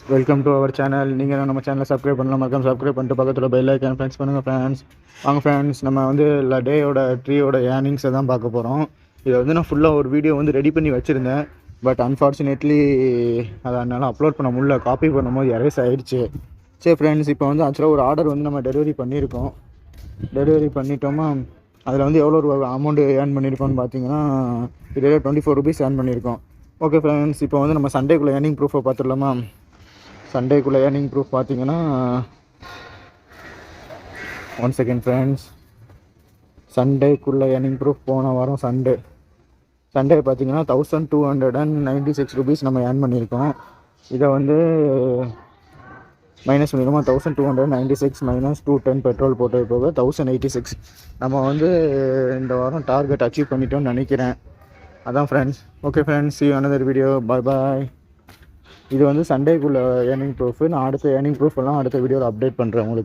Welcome to our channel. நீங்கள் நம்ம சேனலை சப்ஸ்கிரைப் பண்ணலாம், மறக்காம சப்ஸ்கிரைப் பண்ணிட்டு பக்கத்தில் பெல் ஐக்கான் ப்ரெஸ் பண்ணுங்கள் ஃப்ரெண்ட்ஸ். வாங்க ஃப்ரெண்ட்ஸ், நம்ம வந்து டேயோட ட்ரீயோட ஏர்னிங்ஸை தான் பார்க்க போகிறோம். இதை வந்து நான் ஃபுல்லாக ஒரு வீடியோ வந்து ரெடி பண்ணி வச்சுருந்தேன். பட் அன்ஃபார்ச்சுனேட்லி அதை என்னால் அப்லோட் பண்ண முடியல. காப்பி பண்ணும்போது எரேஸ் ஆகிடுச்சு. சரி ஃப்ரெண்ட்ஸ், இப்போ வந்து ஆக்சுவலாக ஒரு ஆர்டர் வந்து நம்ம டெலிவரி பண்ணியிருக்கோம். டெலிவரி பண்ணிட்டோமா, அதில் வந்து எவ்வளோ ரூபா அமௌண்ட்டு ஏர்ன் பண்ணியிருக்கோம்னு பார்த்தீங்கன்னா இதில் 24 ருபீஸ் ஏர்ன் பண்ணியிருக்கோம். ஓகே ஃப்ரெண்ட்ஸ், இப்போ வந்து நம்ம சண்டேக்குள்ளே ஏர்னிங் ப்ரூஃபை பார்த்துடலாமா? சண்டேக்குள்ளே ஏர்னிங் ப்ரூஃப் பார்த்தீங்கன்னா, ஒன் செகண்ட் ஃப்ரெண்ட்ஸ், சண்டேக்குள்ளே ஏர்னிங் ப்ரூஃப் போன வாரம் சண்டே பார்த்தீங்கன்னா 1296 ருபீஸ் நம்ம ஏர்ன் பண்ணியிருக்கோம். இதை வந்து மைனஸ் பண்ணிடுமா, 1296 மைனஸ் 210 பெட்ரோல் போட்டது போக 1086 நம்ம வந்து இந்த வாரம் டார்கெட் அச்சீவ் பண்ணிட்டோம்னு நினைக்கிறேன். அதான் friends. Okay friends, see you another video. பாய் பாய். இது வந்து சண்டேக்குள்ளே ஏர்னிங் ப்ரூஃப். நான் அடுத்த ஏர்னிங் ப்ரூஃப் எல்லாம் அடுத்த வீடியோவில் அப்டேட் பண்ணுறேன் உங்களுக்கு.